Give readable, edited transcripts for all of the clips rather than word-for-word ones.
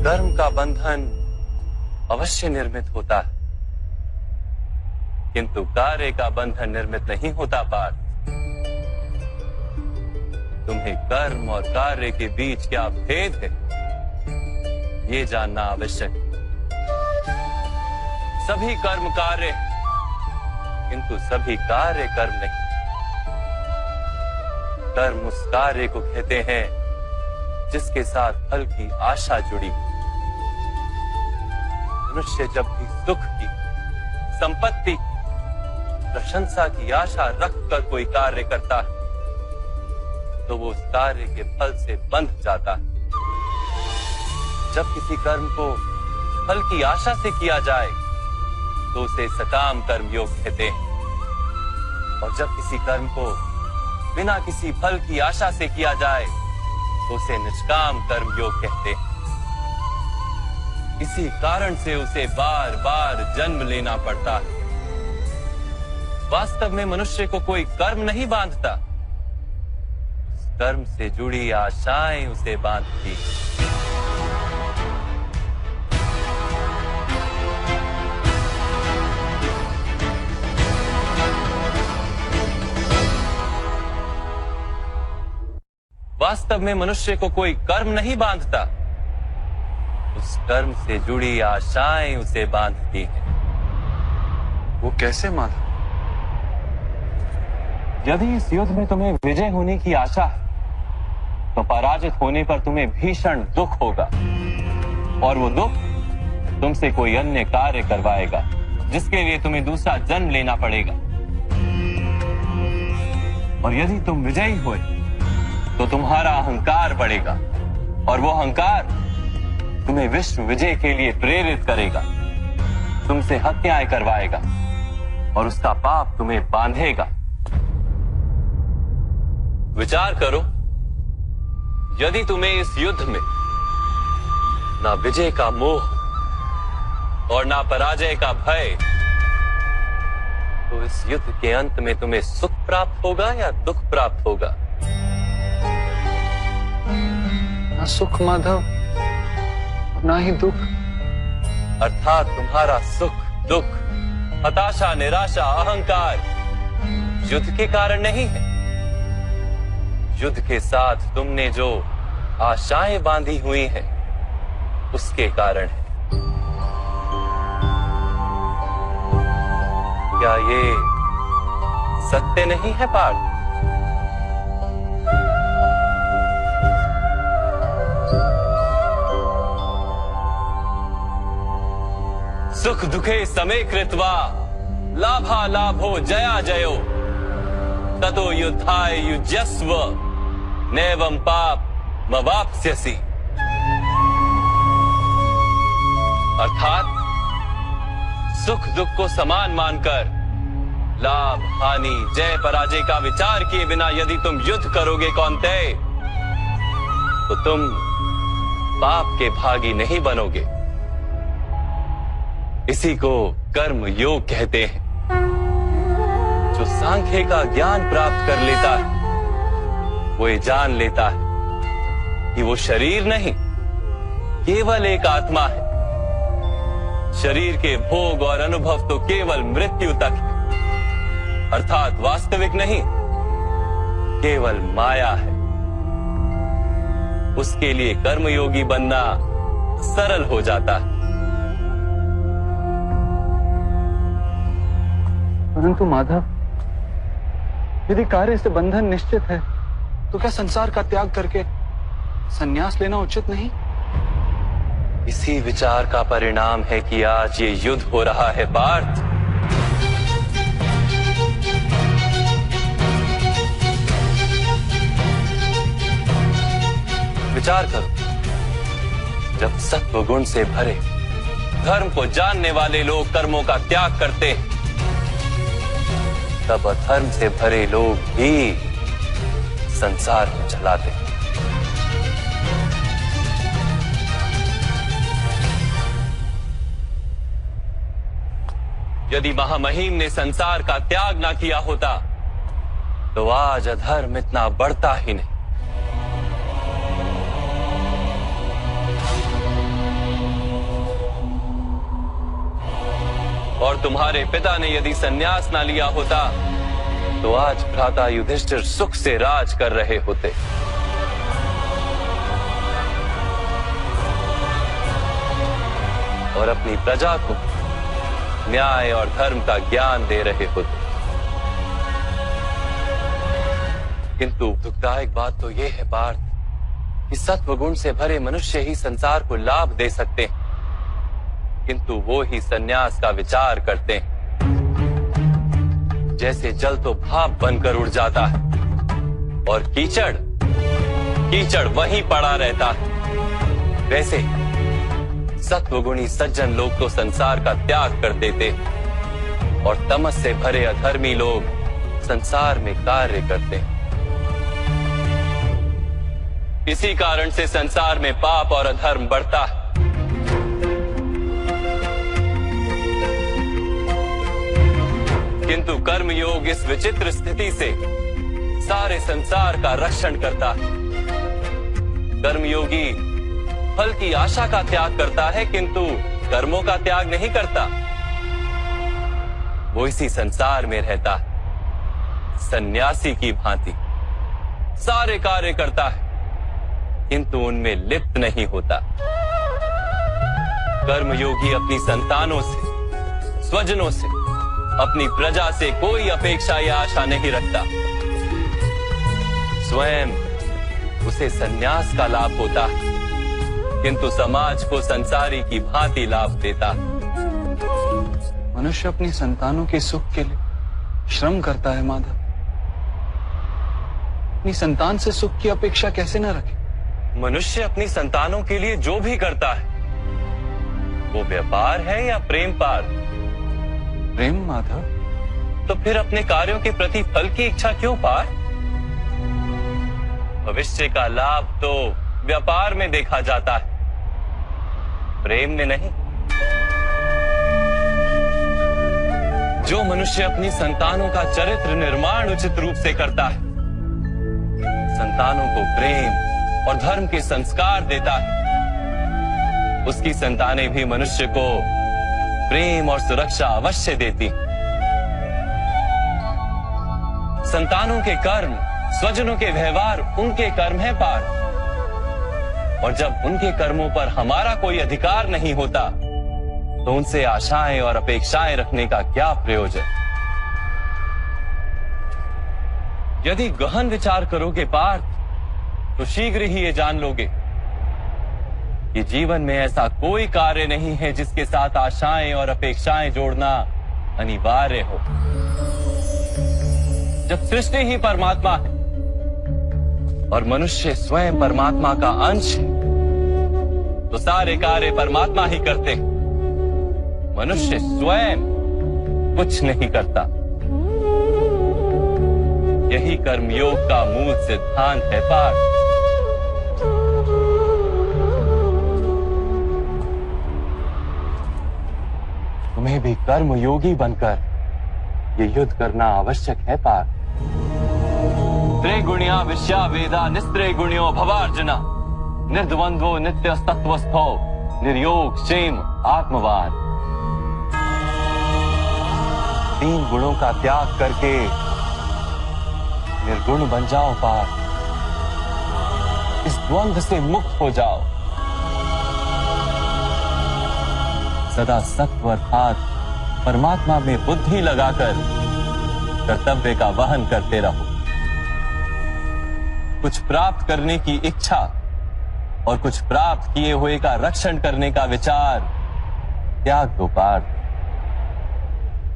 कर्म का बंधन अवश्य निर्मित होता है, किंतु कार्य का बंधन निर्मित नहीं होता पार्थ। तुम्हें कर्म और कार्य के बीच क्या भेद है, ये जानना आवश्यक है। सभी कर्म कार्य, किंतु सभी कार्य कर्म नहीं। कर्म उस कार्य को कहते हैं जिसके साथ फल की आशा जुड़ी। मनुष्य जब भी सुख की, संपत्ति, प्रशंसा की आशा रखकर कोई कार्य करता है तो वो उस कार्य के फल से बंध जाता है। जब किसी कर्म को फल की आशा से किया जाए तो उसे सकाम कर्म योग कहते हैं, और जब किसी कर्म को बिना किसी फल की आशा से किया जाए तो उसे निष्काम कर्म योग कहते हैं। इसी कारण से उसे बार बार जन्म लेना पड़ता है। वास्तव में मनुष्य को कोई कर्म नहीं बांधता, उस कर्म से जुड़ी आशाएं उसे बांधती। वास्तव में मनुष्य को कोई कर्म नहीं बांधता, उस कर्म से जुड़ी आशाएं उसे बांधती हैं। वो कैसे माधव? यदि इस युद्ध में तुम्हें विजय होने की आशा है तो पराजित होने पर तुम्हें भीषण दुख होगा, और वो दुख तुमसे कोई अन्य कार्य करवाएगा जिसके लिए तुम्हें दूसरा जन्म लेना पड़ेगा। और यदि तुम विजयी हुए तो तुम्हारा अहंकार बढ़ेगा, और वो अहंकार तुम्हें विश्व विजय के लिए प्रेरित करेगा, तुमसे हत्याएं करवाएगा और उसका पाप तुम्हें बांधेगा। विचार करो, यदि तुम्हें इस युद्ध में ना विजय का मोह और ना पराजय का भय, तो इस युद्ध के अंत में तुम्हें सुख प्राप्त होगा या दुख प्राप्त होगा? ना सुख माधव, ना ही दुख। अर्थात तुम्हारा सुख, दुख, हताशा, निराशा, अहंकार युद्ध के कारण नहीं है। युद्ध के साथ तुमने जो आशाएं बांधी हुई हैं, उसके कारण है। क्या ये सत्य नहीं है पार्थ? सुख दुखे समे कृत्वा लाभा लाभो जया जयो ततो युद्धाय युज्यस्व नैवं पाप मवाप्स्यसि। अर्थात सुख दुख को समान मानकर लाभ हानि जय पराजय का विचार किए बिना यदि तुम युद्ध करोगे कौन्तेय, तो तुम पाप के भागी नहीं बनोगे। इसी को कर्म योग कहते हैं। जो सांख्य का ज्ञान प्राप्त कर लेता है वो ये जान लेता है कि वो शरीर नहीं, केवल एक आत्मा है। शरीर के भोग और अनुभव तो केवल मृत्यु तक है, अर्थात वास्तविक नहीं, केवल माया है। उसके लिए कर्मयोगी बनना सरल हो जाता है। परंतु माधव, यदि कार्य से बंधन निश्चित है तो क्या संसार का त्याग करके संन्यास लेना उचित नहीं? इसी विचार का परिणाम है कि आज ये युद्ध हो रहा है पार्थ। विचार करो, जब सत्व गुण से भरे धर्म को जानने वाले लोग कर्मों का त्याग करते हैं, तब अधर्म से भरे लोग भी संसार को चलाते हैं। यदि महामहिम ने संसार का त्याग ना किया होता तो आज अधर्म इतना बढ़ता ही नहीं। और तुम्हारे पिता ने यदि संन्यास ना लिया होता तो आज भ्राता युधिष्ठिर सुख से राज कर रहे होते। और अपनी प्रजा को न्याय और धर्म का ज्ञान दे रहे होते। किंतु दुखदायक बात तो यह है पार्थ कि सत्व गुण से भरे मनुष्य ही संसार को लाभ दे सकते हैं, किंतु वो ही संन्यास का विचार करते हैं। जैसे जल तो भाप बनकर उड़ जाता है और कीचड़ वहीं पड़ा रहता है, वैसे सत्वगुणी सज्जन लोग तो संसार का त्याग कर देते और तमस से भरे अधर्मी लोग संसार में कार्य करते हैं। इसी कारण से संसार में पाप और अधर्म बढ़ता है। किंतु कर्मयोग इस विचित्र स्थिति से सारे संसार का रक्षण करता है। कर्मयोगी फल की आशा का त्याग करता है, किंतु कर्मों का त्याग नहीं करता। वो इसी संसार में रहता है सन्यासी की भांति, सारे कार्य करता है किंतु उनमें लिप्त नहीं होता। कर्मयोगी अपनी संतानों से, स्वजनों से, अपनी प्रजा से कोई अपेक्षा या आशा नहीं रखता। स्वयं उसे संन्यास का लाभ होता है, किंतु समाज को संसारी की भांति लाभ देता। मनुष्य अपनी संतानों के सुख के लिए श्रम करता है माधव। अपनी संतान से सुख की अपेक्षा कैसे न रखे? मनुष्य अपनी संतानों के लिए जो भी करता है वो व्यापार है या प्रेम पार्थ? प्रेम माधव। तो फिर अपने कार्यों के प्रति फल की इच्छा क्यों पार्थ? भविष्य का लाभ तो व्यापार में देखा जाता है, प्रेम में नहीं। जो मनुष्य अपनी संतानों का चरित्र निर्माण उचित रूप से करता है, संतानों को प्रेम और धर्म के संस्कार देता है, उसकी संतानें भी मनुष्य को प्रेम और सुरक्षा अवश्य देती। संतानों के कर्म, स्वजनों के व्यवहार उनके कर्म है पार्थ। और जब उनके कर्मों पर हमारा कोई अधिकार नहीं होता तो उनसे आशाएं और अपेक्षाएं रखने का क्या प्रयोजन? यदि गहन विचार करोगे पार्थ तो शीघ्र ही ये जान लोगे कि जीवन में ऐसा कोई कार्य नहीं है जिसके साथ आशाएं और अपेक्षाएं जोड़ना अनिवार्य हो। जब सृष्टि ही परमात्मा है और मनुष्य स्वयं परमात्मा का अंश है तो सारे कार्य परमात्मा ही करते हैं, मनुष्य स्वयं कुछ नहीं करता। यही कर्मयोग का मूल सिद्धांत है पार्थ। तुम्हें भी कर्मयोगी बनकर ये युद्ध करना आवश्यक है पार्थ। त्रिगुणिया विश्या वेदा निस्त्रे गुणियो भवार्जुना निर्द्वंद्वो नित्य तत्वस्थो निर्योग क्षेम आत्मवान। 3 गुणों का त्याग करके निर्गुण बन जाओ पार्थ। इस द्वंद्व से मुक्त हो जाओ। सदा सत्व अर्थात परमात्मा में बुद्धि लगाकर कर्तव्य का वहन करते रहो। कुछ प्राप्त करने की इच्छा और कुछ प्राप्त किए हुए का रक्षण करने का विचार त्याग दो पार्थ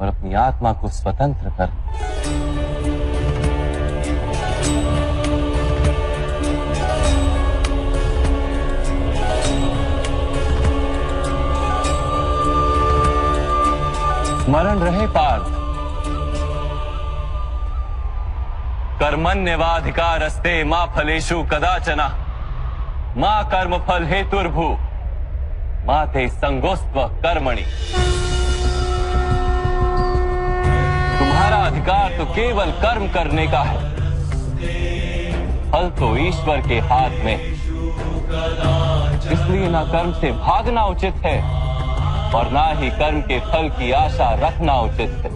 और अपनी आत्मा को स्वतंत्र कर। स्मरण रहे पार्थ, कर्मण्यवाधिकारस्ते मा फलेषु कदाचन मा कर्म फल हेतुर्भु मा ते संगोस्त्व कर्मणि। तुम्हारा अधिकार तो केवल कर्म करने का है, फल तो ईश्वर के हाथ में। इसलिए ना कर्म से भागना उचित है और ना ही कर्म के फल की आशा रखना उचित है।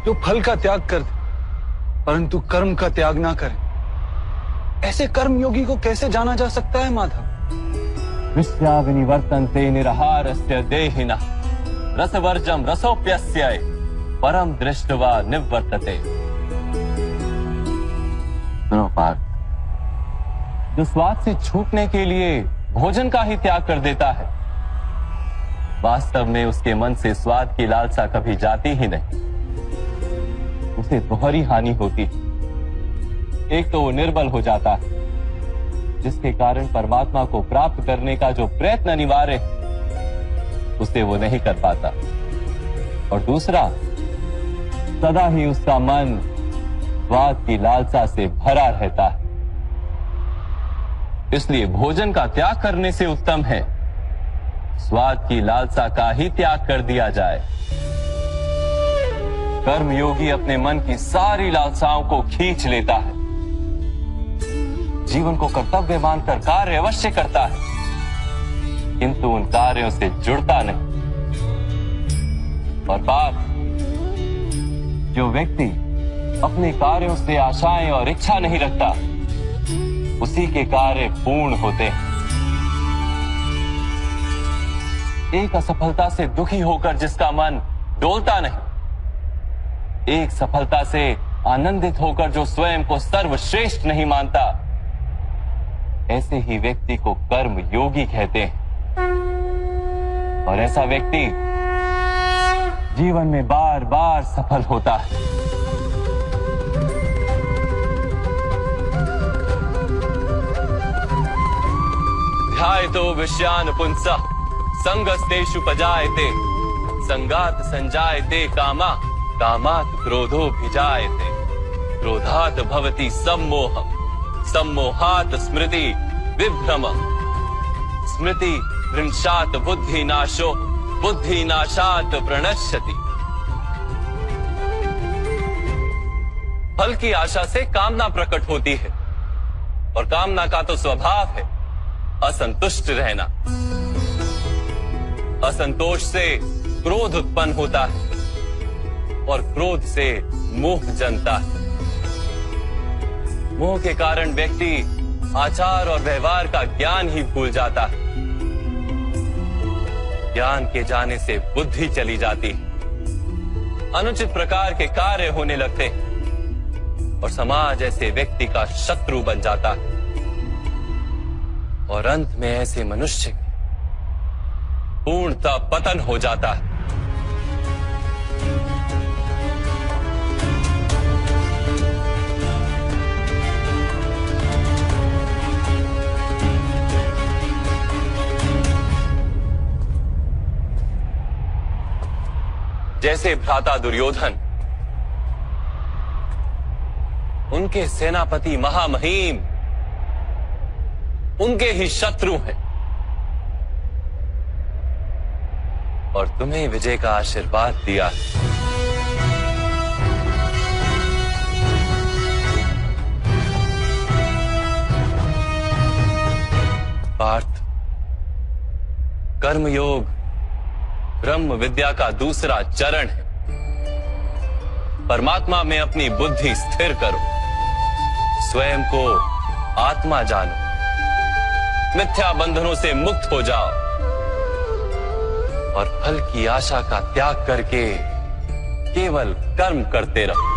जो फल का त्याग कर दे परंतु कर्म का त्याग ना करे, ऐसे कर्म योगी को कैसे जाना जा सकता है माधव? विश्या विनिवर्तन्ते निरहारस्य देहिनः रसवर्जम रसोप्यस्य परम दृष्ट्वा निवर्तते। सुनो पार्थ, जो स्वाद से छूटने के लिए भोजन का ही त्याग कर देता है, वास्तव में उसके मन से स्वाद की लालसा कभी जाती ही नहीं। उसे दोहरी हानि होती। एक तो वो निर्बल हो जाता है, जिसके कारण परमात्मा को प्राप्त करने का जो प्रयत्न अनिवार्य है उसे वो नहीं कर पाता, और दूसरा सदा ही उसका मन स्वाद की लालसा से भरा रहता है। इसलिए भोजन का त्याग करने से उत्तम है स्वाद की लालसा का ही त्याग कर दिया जाए। कर्म योगी अपने मन की सारी लालसाओं को खींच लेता है, जीवन को कर्तव्य मानकर कार्य अवश्य करता है, किंतु उन कार्यों से जुड़ता नहीं। और पाप, जो व्यक्ति अपने कार्यों से आशाएं और इच्छा नहीं रखता, उसी के कार्य पूर्ण होते हैं। एक असफलता से दुखी होकर जिसका मन डोलता नहीं, एक सफलता से आनंदित होकर जो स्वयं को सर्वश्रेष्ठ नहीं मानता, ऐसे ही व्यक्ति को कर्म योगी कहते हैं। और ऐसा व्यक्ति जीवन में बार बार सफल होता है। ध्यायतो विषयान पुंसः संगस्तेषु पजायते संगात संजायते कामा कामात् क्रोधो भिजायते क्रोधात् भवति सम्मोहम् सम्मोहात् स्मृति विभ्रमम् स्मृति भ्रंशात् बुद्धिनाशो बुद्धिनाशात् प्रणश्यति। फल की आशा से कामना प्रकट होती है, और कामना का तो स्वभाव है असंतुष्ट रहना। असंतोष से क्रोध उत्पन्न होता है, और क्रोध से मोह जन्मता है। मोह के कारण व्यक्ति आचार और व्यवहार का ज्ञान ही भूल जाता है। ज्ञान के जाने से बुद्धि चली जाती है, अनुचित प्रकार के कार्य होने लगते हैं, और समाज ऐसे व्यक्ति का शत्रु बन जाता है। और अंत में ऐसे मनुष्य पूर्णतः पतन हो जाता है। जैसे भ्राता दुर्योधन, उनके सेनापति महामहिम उनके ही शत्रु हैं, और तुम्हें विजय का आशीर्वाद दिया। पार्थ, कर्मयोग ब्रह्म विद्या का दूसरा चरण है। परमात्मा में अपनी बुद्धि स्थिर करो, स्वयं को आत्मा जानो, मिथ्या बंधनों से मुक्त हो जाओ, और फल की आशा का त्याग करके केवल कर्म करते रहो।